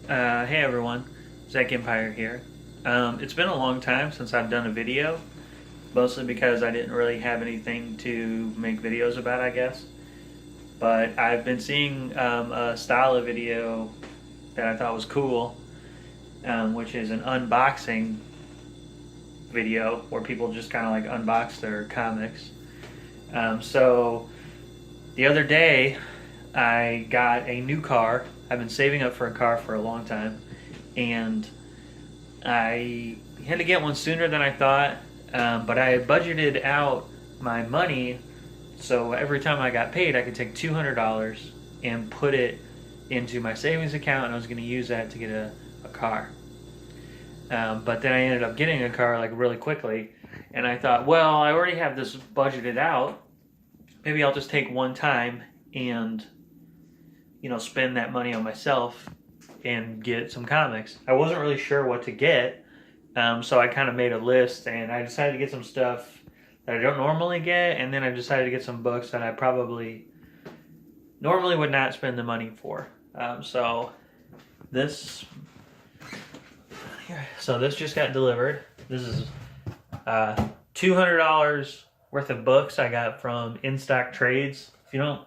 Hey everyone, Zach Empire here. It's been a long time since I've done a video, mostly because I didn't really have anything to make videos about, I guess. But I've been seeing a style of video that I thought was cool, which is an unboxing video where people just kind of like unbox their comics. So the other day, I got a new car. I've been saving up for a car for a long time, and I had to get one sooner than I thought. But I had budgeted out my money, so every time I got paid, I could take $200 and put it into my savings account, and I was going to use that to get a car. But then I ended up getting a car like really quickly, and I thought, well, I already have this budgeted out. Maybe I'll just take one time and spend that money on myself and get some comics. I wasn't really sure what to get, so I kind of made a list, and I decided to get some stuff that I don't normally get, and then I decided to get some books that I probably normally would not spend the money for. So this just got delivered. This is $200 worth of books I got from In Stock Trades. If you don't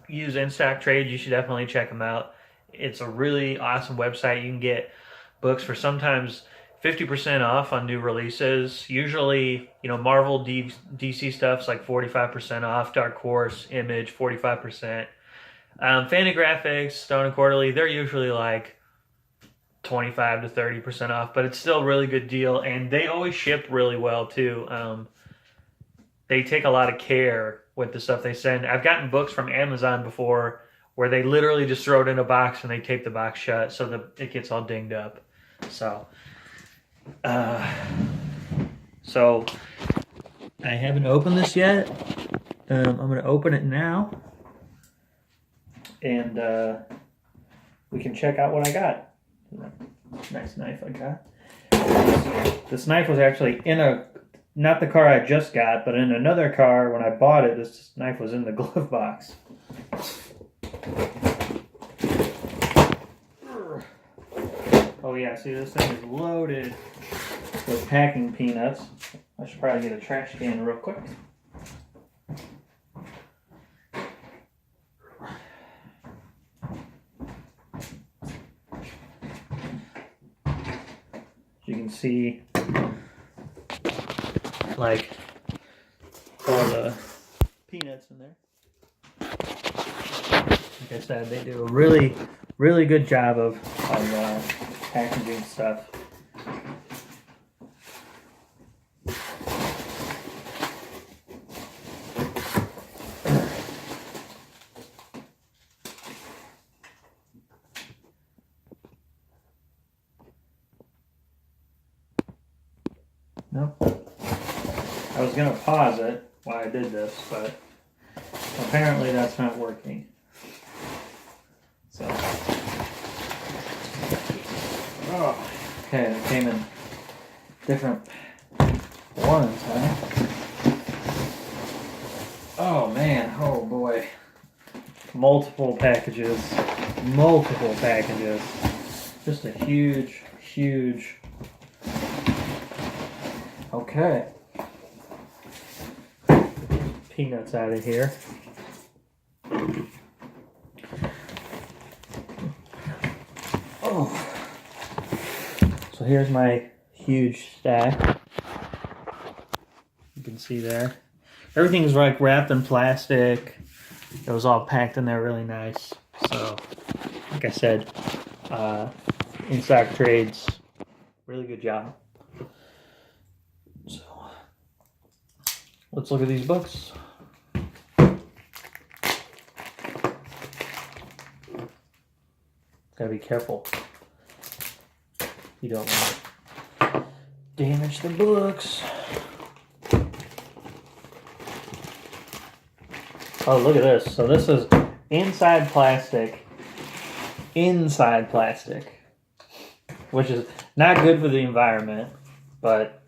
use In Stock Trades, you should definitely check them out. It's a really awesome website. You can get books for sometimes 50% off on new releases. Usually, Marvel, DC stuff's like 45% off. Dark Horse, Image, 45%. Fantagraphics, Stone and Quarterly, they're usually like 25 to 30% off, but it's still a really good deal, and they always ship really well too. They take a lot of care with the stuff they send. I've gotten books from Amazon before where they literally just throw it in a box and they tape the box shut so that it gets all dinged up. So I haven't opened this yet. I'm going to open it now, and we can check out what I got. Nice knife I got. This knife was actually not the car I just got, but in another car when I bought it, this knife was in the glove box. Oh yeah, see, this thing is loaded with packing peanuts. I should probably get a trash can real quick. As you can see, like all the peanuts in there. Like I said, they do a really, really good job of packaging stuff. Nope. I was going to pause it while I did this, but apparently that's not working. So, okay, it came in different ones, huh? Oh man, oh boy. Multiple packages. Just a huge, huge. Okay. Peanuts out of here. Oh. So here's my huge stack. You can see there. Everything's like wrapped in plastic. It was all packed in there really nice. So, like I said, In Stock Trades, really good job. So, let's look at these books. Gotta be careful. You don't want to damage the books. Oh, look at this. So this is inside plastic, which is not good for the environment, but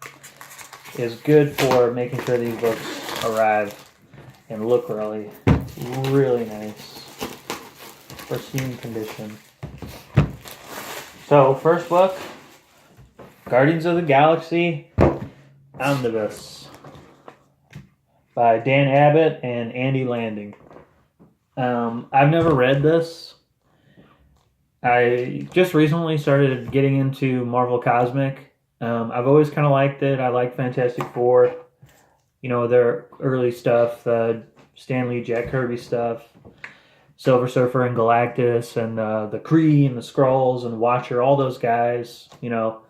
is good for making sure these books arrive and look really, really nice. Pristine condition. So, first book, Guardians of the Galaxy Omnibus by Dan Abbott and Andy Landing. I've never read this. I just recently started getting into Marvel Cosmic. I've always kind of liked it. I like Fantastic Four. You know, their early stuff, Stan Lee, Jack Kirby stuff, Silver Surfer and Galactus, and the Kree and the Skrulls and Watcher, all those guys, you know.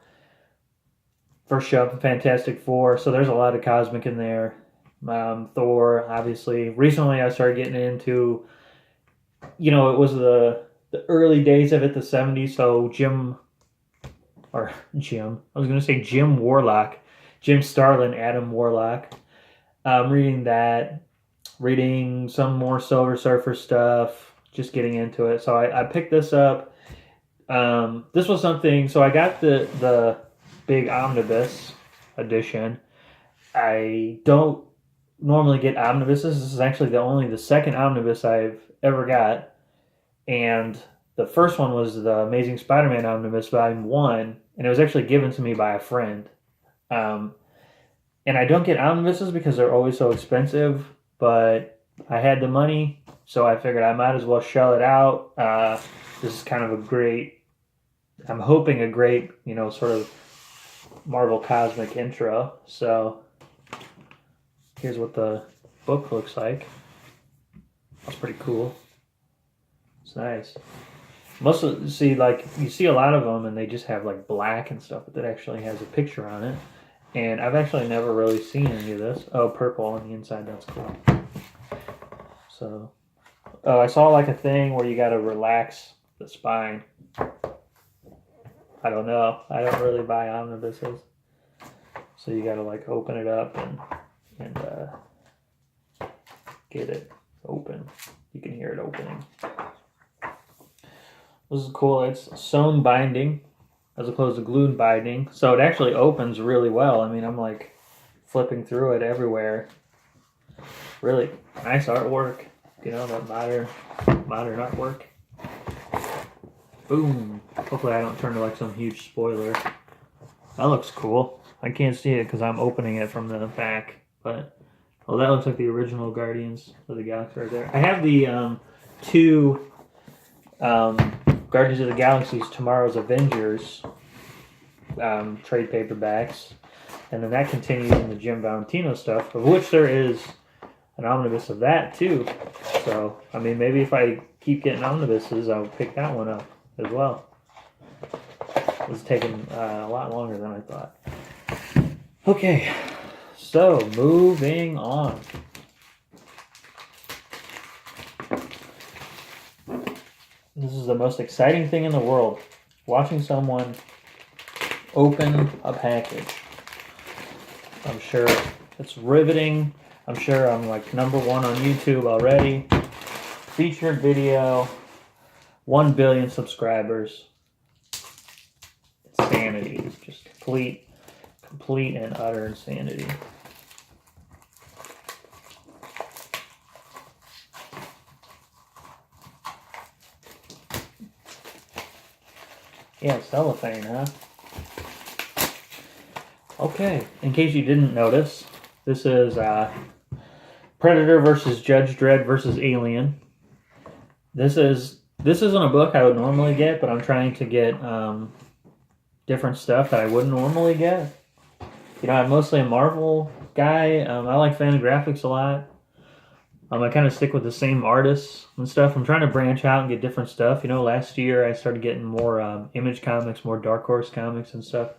First show up in Fantastic Four, so there's a lot of Cosmic in there. Thor, obviously. Recently I started getting into, you know, it was the early days of it, the 70s, so Jim Warlock, Jim Starlin, Adam Warlock. Reading that, reading some more Silver Surfer stuff, just getting into it. So I picked this up. This was something, so I got the big omnibus edition. I don't normally get omnibuses. This is actually the second omnibus I've ever got. And the first one was the Amazing Spider-Man Omnibus Volume 1, and it was actually given to me by a friend. And I don't get omnibuses because they're always so expensive, but I had the money, so I figured I might as well shell it out. This is kind of I'm hoping a great, you know, sort of Marvel Cosmic intro. So here's what the book looks like. It's pretty cool. It's nice. You see a lot of them and they just have like black and stuff, but that actually has a picture on it. And I've actually never really seen any of this. Oh, purple on the inside, that's cool. So, I saw like a thing where you gotta relax the spine. I don't know. I don't really buy omnibuses. So you gotta like open it up and get it open. You can hear it opening. This is cool. It's sewn binding as opposed to glued binding. So it actually opens really well. I mean, I'm like flipping through it everywhere. Really nice artwork. You know, that modern artwork. Boom. Hopefully I don't turn to like some huge spoiler. That looks cool. I can't see it because I'm opening it from the back. But, oh, that looks like the original Guardians of the Galaxy right there. I have the two Guardians of the Galaxy's Tomorrow's Avengers trade paperbacks, and then that continues in the Jim Valentino stuff, of which there is an omnibus of that too. So, I mean, maybe if I keep getting omnibuses, I'll pick that one up as well. It's taken a lot longer than I thought. Okay, so moving on. This is the most exciting thing in the world. Watching someone open a package. I'm sure it's riveting. I'm sure I'm like #1 on YouTube already. Featured video. 1 billion subscribers. Insanity. Just complete and utter insanity. Yeah, cellophane, huh? Okay, in case you didn't notice, this is Predator versus Judge Dredd versus Alien. This isn't a book I would normally get, but I'm trying to get different stuff that I wouldn't normally get. You know, I'm mostly a Marvel guy. I like Fantagraphics a lot. I kind of stick with the same artists and stuff. I'm trying to branch out and get different stuff. You know, last year I started getting more Image comics, more Dark Horse comics and stuff.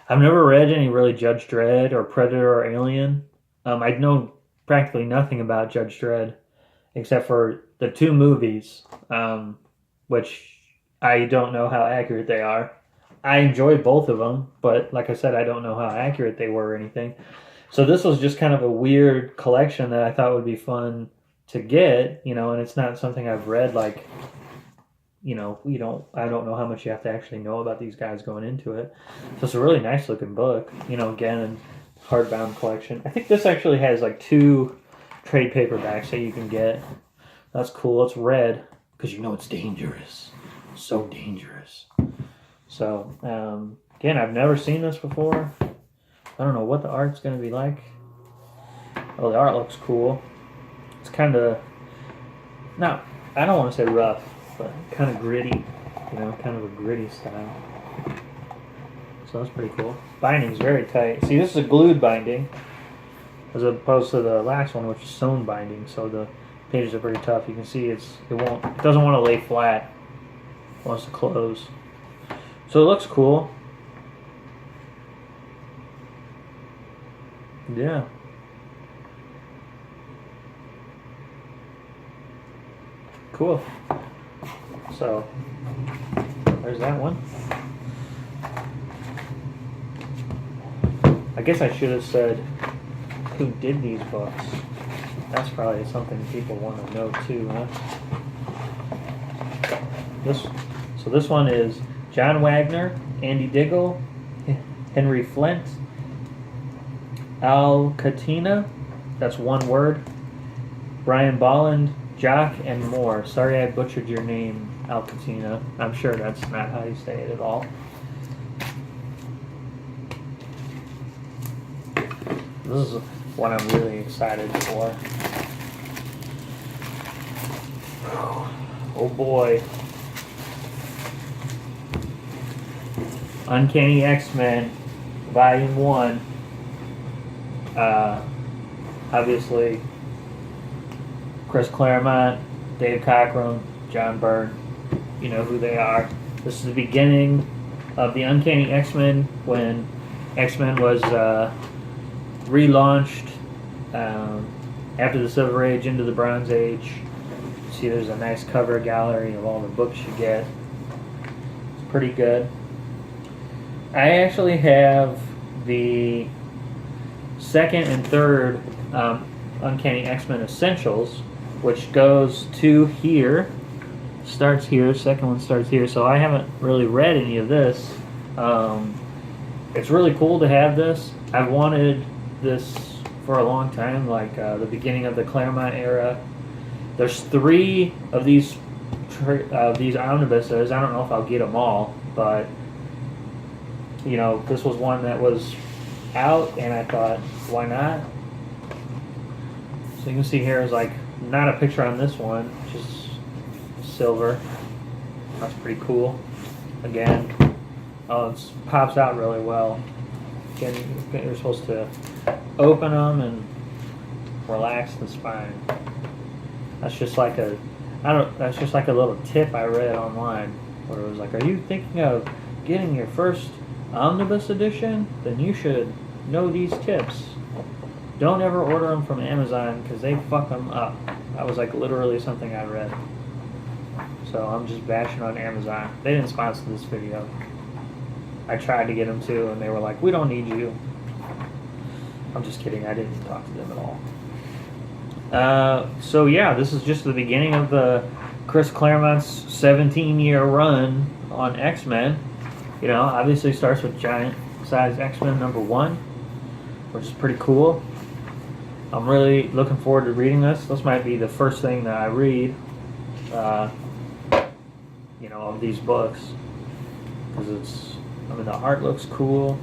I've never read any really Judge Dredd or Predator or Alien. I know practically nothing about Judge Dredd except for the 2 movies, which I don't know how accurate they are. I enjoy both of them, but like I said, I don't know how accurate they were or anything. So this was just kind of a weird collection that I thought would be fun to get, you know, and it's not something I've read, like, you know, I don't know how much you have to actually know about these guys going into it. So it's a really nice looking book, you know, again, a hardbound collection. I think this actually has like 2 trade paperbacks that you can get. That's cool. It's red because you know it's dangerous. So dangerous. So, again, I've never seen this before. I don't know what the art's going to be like. Oh, the art looks cool. It's kind of, no, I don't want to say rough, but kind of gritty. You know, kind of a gritty style. So that's pretty cool. Binding's very tight. See, this is a glued binding, as opposed to the last one, which is sewn binding. So the pages are pretty tough. You can see it doesn't want to lay flat. It wants to close. So it looks cool. Yeah. Cool. So there's that one. I guess I should have said who did these books. That's probably something people want to know too, huh? This one is John Wagner, Andy Diggle, Henry Flint, Al Katina, that's one word, Brian Bolland, Jock, and more. Sorry I butchered your name, Al Katina. I'm sure that's not how you say it at all. This is what I'm really excited for. Oh boy. Uncanny X-Men, Volume 1. Obviously, Chris Claremont, Dave Cockrum, John Byrne. You know who they are. This is the beginning of the Uncanny X-Men when X-Men was relaunched after the Silver Age into the Bronze Age. See, there's a nice cover gallery of all the books you get. It's pretty good. I actually have the second and third Uncanny X-Men Essentials, which goes to here. Starts here, second one starts here, so I haven't really read any of this. It's really cool to have this. I've wanted this for a long time, like the beginning of the Claremont era. There's 3 of these omnibuses. I don't know if I'll get them all, but you know, this was one that was out, and I thought, why not? So you can see here is like not a picture on this one, just silver. That's pretty cool. Again, oh, it pops out really well. Again, you're supposed to open them and relax the spine. That's just like that's just like a little tip I read online where it was like, are you thinking of getting your first omnibus edition? Then you should know these tips. Don't ever order them from Amazon because they fuck them up. That was like literally something I read. So I'm just bashing on Amazon. They didn't sponsor this video. I tried to get them to, and they were like, we don't need you. I'm just kidding. I didn't talk to them at all. So yeah, this is just the beginning of the Chris Claremont's 17-year run on X-Men. You know, obviously starts with Giant Size X-Men #1, which is pretty cool. I'm really looking forward to reading this. This might be the first thing that I read, you know, of these books, because I mean, the art looks cool.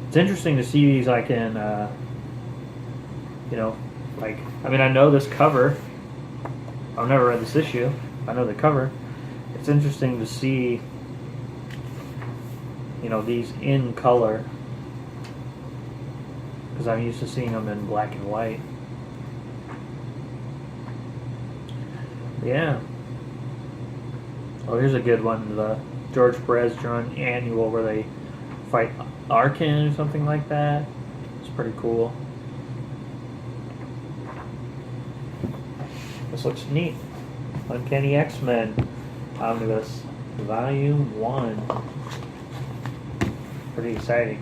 It's interesting to see these like in, you know, like, I mean, I know this cover. I've never read this issue. I know the cover. It's interesting to see, you know, these in color, because I'm used to seeing them in black and white. Yeah. Oh, here's a good one. The George Perez drawn annual where they fight Arkin or something like that. It's pretty cool. This looks neat. Uncanny X-Men Omnibus Volume 1. Pretty exciting.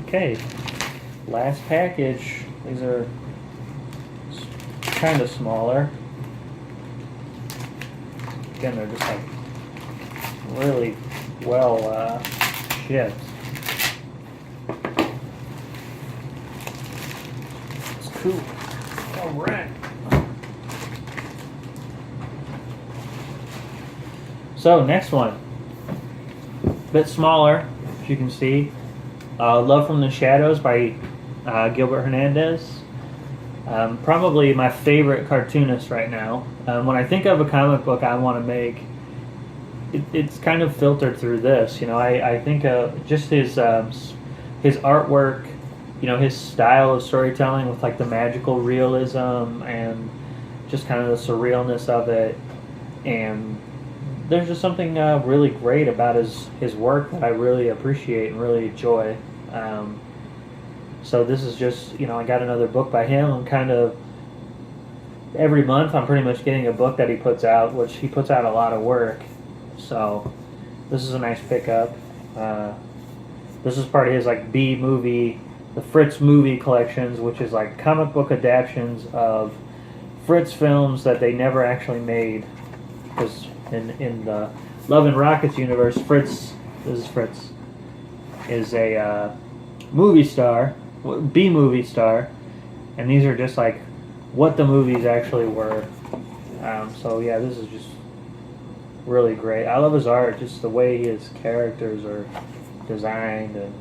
Okay, last package. These are kind of smaller. Again, they're just like really well shipped. Cool. All right. So, next one. A bit smaller, as you can see. Love from the Shadows by Gilbert Hernandez. Probably my favorite cartoonist right now. When I think of a comic book I want to make, it's kind of filtered through this. You know, I think of just his artwork, you know, his style of storytelling with like the magical realism and just kind of the surrealness of it. And there's just something really great about his work that I really appreciate and really enjoy. So this is just, you know, I got another book by him. I'm kind of, every month I'm pretty much getting a book that he puts out, which he puts out a lot of work. So this is a nice pickup. This is part of his like B movie, the Fritz movie collections, which is like comic book adaptations of Fritz films that they never actually made. Because in the Love and Rockets universe, Fritz is a movie star, B movie star, and these are just like what the movies actually were. So yeah, this is just really great. I love his art, just the way his characters are designed and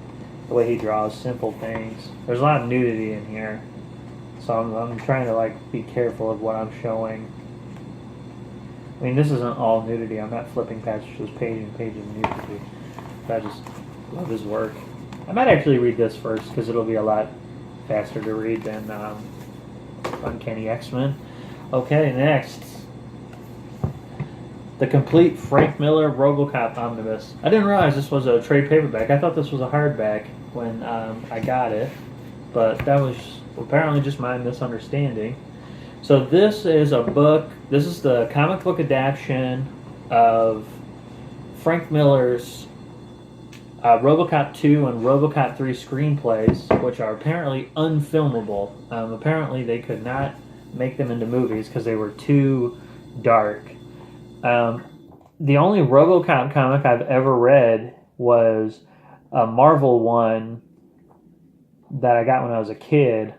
the way he draws simple things. There's a lot of nudity in here, so I'm trying to like be careful of what I'm showing. I mean, this isn't all nudity. I'm not flipping past just page and page of nudity. I just love his work. I might actually read this first because it'll be a lot faster to read than Uncanny X-Men. Okay, next. The complete Frank Miller RoboCop omnibus. I didn't realize this was a trade paperback. I thought this was a hardback when I got it, but that was apparently just my misunderstanding. So this is a book. This is the comic book adaptation of Frank Miller's RoboCop 2 and RoboCop 3 screenplays, which are apparently unfilmable. Apparently they could not make them into movies because they were too dark. The only RoboCop comic I've ever read was a Marvel one that I got when I was a kid.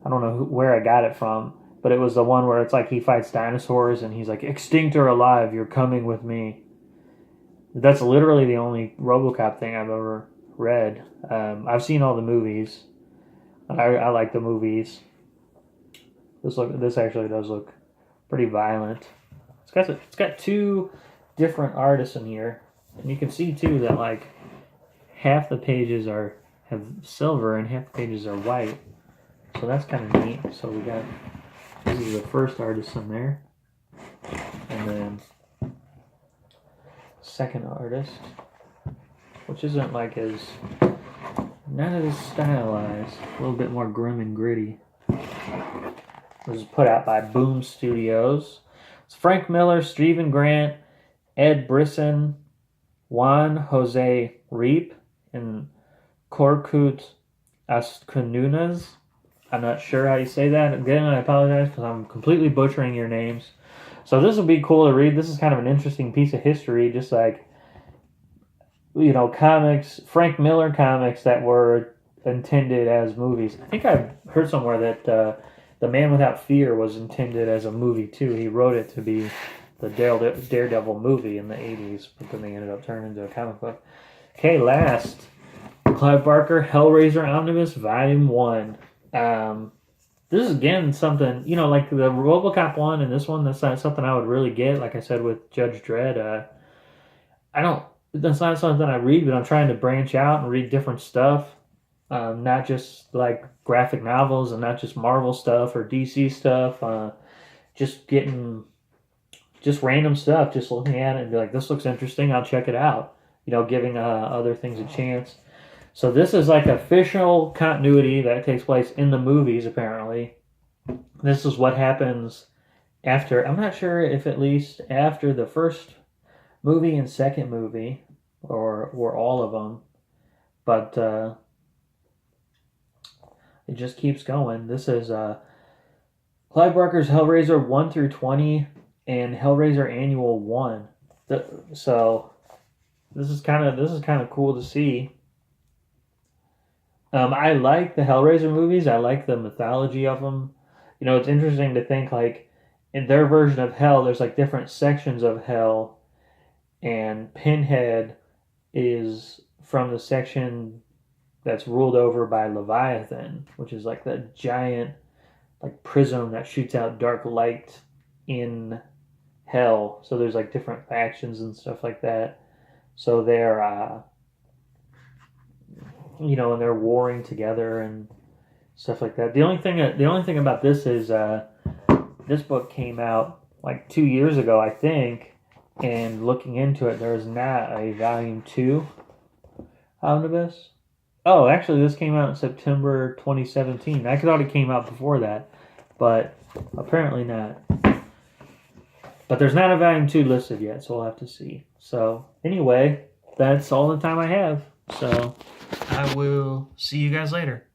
I don't know where I got it from, but it was the one where it's like he fights dinosaurs and he's like, extinct or alive, you're coming with me. That's literally the only RoboCop thing I've ever read. I've seen all the movies. I like the movies. This actually does look pretty violent. It's got two different artists in here, and you can see too that like half the pages have silver and half the pages are white. So that's kind of neat. So we got, this is the first artist in there, and then second artist, which isn't like as, not as stylized, a little bit more grim and gritty. This is put out by Boom Studios. It's Frank Miller, Stephen Grant, Ed Brisson, Juan Jose Reap, and Korkut Askununas. I'm not sure how you say that. Again, I apologize because I'm completely butchering your names. So this will be cool to read. This is kind of an interesting piece of history, just like, you know, comics, Frank Miller comics that were intended as movies. I think I've heard somewhere that The Man Without Fear was intended as a movie too. He wrote it to be the Daredevil movie in the 80s, but then they ended up turning into a comic book. Okay, last. Clive Barker, Hellraiser Omnibus, Volume 1. This is again something, you know, like the RoboCop one and this one, that's not something I would really get. Like I said with Judge Dredd, that's not something I read, but I'm trying to branch out and read different stuff. Not just like graphic novels and not just Marvel stuff or DC stuff. Just getting just random stuff, just looking at it and be like, this looks interesting, I'll check it out. You know, giving other things a chance. So this is like official continuity that takes place in the movies, apparently. This is what happens after, I'm not sure if at least after the first movie and second movie, or all of them, but it just keeps going. This is Clive Barker's Hellraiser 1 through 20 and Hellraiser Annual 1. So this is kind of cool to see. I like the Hellraiser movies. I like the mythology of them. You know, it's interesting to think like in their version of hell, there's like different sections of hell, and Pinhead is from the section that's ruled over by Leviathan, which is like the giant like prism that shoots out dark light in hell. So there's like different factions and stuff like that. So they're you know, and they're warring together and stuff like that. The only thing about this is this book came out like 2 years ago, I think, and looking into it, there is not a volume 2 out of this. Oh, actually, this came out in September 2017. I thought it came out before that, but apparently not. But there's not a volume 2 listed yet, so we'll have to see. So, anyway, that's all the time I have. So, I will see you guys later.